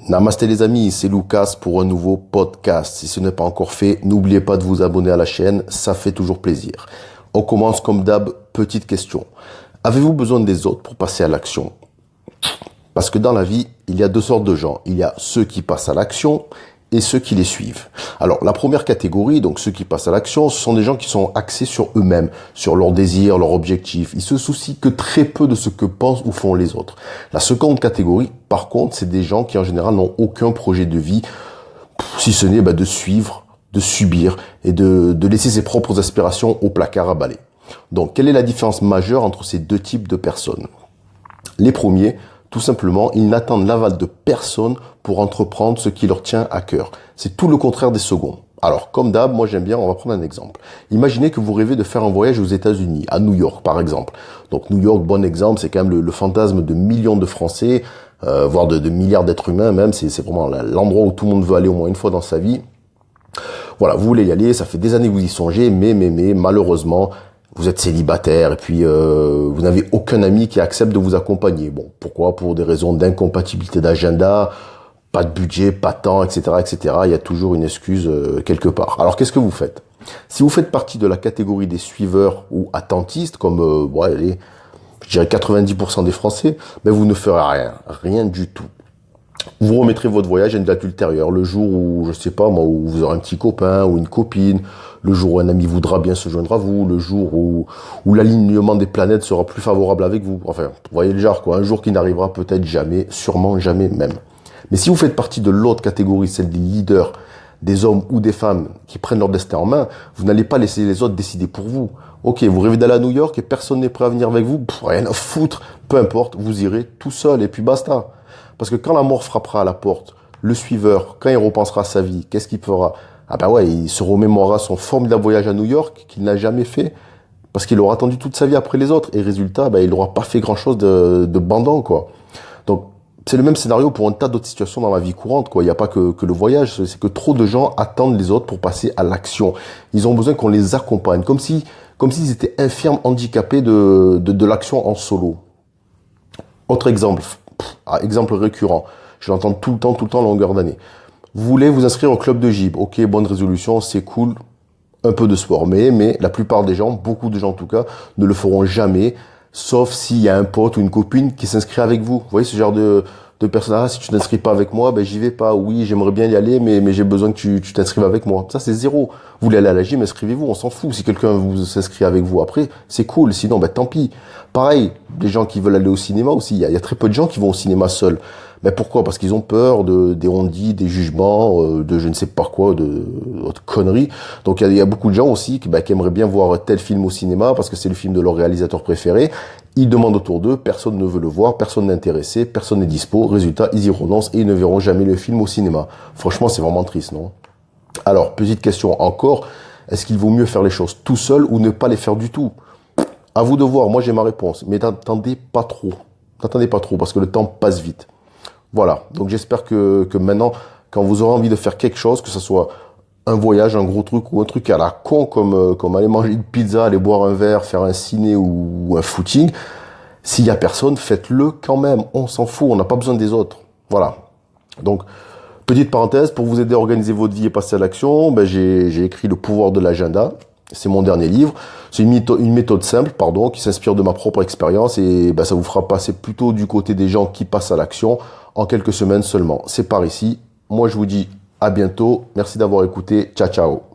Namasté les amis, c'est Lucas pour un nouveau podcast. Si ce n'est pas encore fait, n'oubliez pas de vous abonner à la chaîne, ça fait toujours plaisir. On commence comme d'hab, petite question. Avez-vous besoin des autres pour passer à l'action? Parce que dans la vie, il y a deux sortes de gens. Il y a ceux qui passent à l'action et ceux qui les suivent. Alors, la première catégorie, donc ceux qui passent à l'action, ce sont des gens qui sont axés sur eux-mêmes, sur leurs désirs, leurs objectifs. Ils se soucient que très peu de ce que pensent ou font les autres. La seconde catégorie, par contre, c'est des gens qui en général n'ont aucun projet de vie, si ce n'est de suivre, de subir et de laisser ses propres aspirations au placard à balai. Donc, quelle est la différence majeure entre ces deux types de personnes? Les premiers, tout simplement, ils n'attendent l'aval de personne pour entreprendre ce qui leur tient à cœur. C'est tout le contraire des seconds. Alors, comme d'hab, moi j'aime bien, on va prendre un exemple. Imaginez que vous rêvez de faire un voyage aux États-Unis, à New York par exemple. Donc New York, bon exemple, c'est quand même le fantasme de millions de Français, voire de milliards d'êtres humains même. C'est vraiment l'endroit où tout le monde veut aller au moins une fois dans sa vie. Voilà, vous voulez y aller, ça fait des années que vous y songez, mais malheureusement, vous êtes célibataire et puis vous n'avez aucun ami qui accepte de vous accompagner. Bon, pourquoi? Pour des raisons d'incompatibilité d'agenda, pas de budget, pas de temps, etc., etc. Il y a toujours une excuse quelque part. Alors, qu'est-ce que vous faites? Si vous faites partie de la catégorie des suiveurs ou attentistes, comme je dirais 90% des Français, vous ne ferez rien du tout. Vous remettrez votre voyage à une date ultérieure, le jour où, je sais pas moi, où vous aurez un petit copain ou une copine, le jour où un ami voudra bien se joindre à vous, le jour où l'alignement des planètes sera plus favorable avec vous. Enfin, vous voyez le genre, quoi. Un jour qui n'arrivera peut-être jamais, sûrement jamais même. Mais si vous faites partie de l'autre catégorie, celle des leaders, des hommes ou des femmes qui prennent leur destin en main, vous n'allez pas laisser les autres décider pour vous. Ok, vous rêvez d'aller à New York et personne n'est prêt à venir avec vous, rien à foutre, peu importe, vous irez tout seul et puis basta. Parce que quand la mort frappera à la porte, le suiveur, quand il repensera à sa vie, qu'est-ce qu'il fera? Il se remémorera son formidable voyage à New York qu'il n'a jamais fait parce qu'il aura attendu toute sa vie après les autres et résultat, il n'aura pas fait grand-chose de bandant, quoi. Donc, c'est le même scénario pour un tas d'autres situations dans la vie courante, quoi. Il n'y a pas que le voyage, c'est que trop de gens attendent les autres pour passer à l'action. Ils ont besoin qu'on les accompagne, comme s'ils étaient infirmes, handicapés de l'action en solo. Autre exemple, exemple récurrent, je l'entends tout le temps, longueur d'année. Vous voulez vous inscrire au club de gym, ok, bonne résolution, c'est cool, un peu de sport, mais la plupart des gens, beaucoup de gens en tout cas, ne le feront jamais, sauf s'il y a un pote ou une copine qui s'inscrit avec vous. Vous voyez ce genre de personne, si tu t'inscris pas avec moi, j'y vais pas. Oui, j'aimerais bien y aller, mais j'ai besoin que tu t'inscrives avec moi. Ça, c'est zéro. Vous voulez aller à la gym, inscrivez-vous, on s'en fout. Si quelqu'un vous s'inscrit avec vous après, c'est cool. Sinon, tant pis. Pareil, les gens qui veulent aller au cinéma aussi. Il y a très peu de gens qui vont au cinéma seuls. Mais pourquoi? Parce qu'ils ont peur des on-dit, des jugements, de je ne sais pas quoi, de conneries. Donc il y a beaucoup de gens aussi qui aimeraient bien voir tel film au cinéma parce que c'est le film de leur réalisateur préféré. Ils demandent autour d'eux, personne ne veut le voir, personne n'est intéressé, personne n'est dispo. Résultat, ils y renoncent et ils ne verront jamais le film au cinéma. Franchement, c'est vraiment triste, non? Alors, petite question encore, est-ce qu'il vaut mieux faire les choses tout seul ou ne pas les faire du tout? À vous de voir, moi j'ai ma réponse, mais n'attendez pas trop. N'attendez pas trop parce que le temps passe vite. Voilà, donc j'espère que maintenant, quand vous aurez envie de faire quelque chose, que ce soit un voyage, un gros truc ou un truc à la con comme aller manger une pizza, aller boire un verre, faire un ciné ou un footing, s'il y a personne, faites-le quand même. On s'en fout, on n'a pas besoin des autres. Voilà. Donc, petite parenthèse, pour vous aider à organiser votre vie et passer à l'action, j'ai écrit Le pouvoir de l'agenda. C'est mon dernier livre. C'est une méthode simple, qui s'inspire de ma propre expérience et ça vous fera passer plutôt du côté des gens qui passent à l'action en quelques semaines seulement. C'est par ici. Moi, je vous dis à bientôt. Merci d'avoir écouté. Ciao, ciao.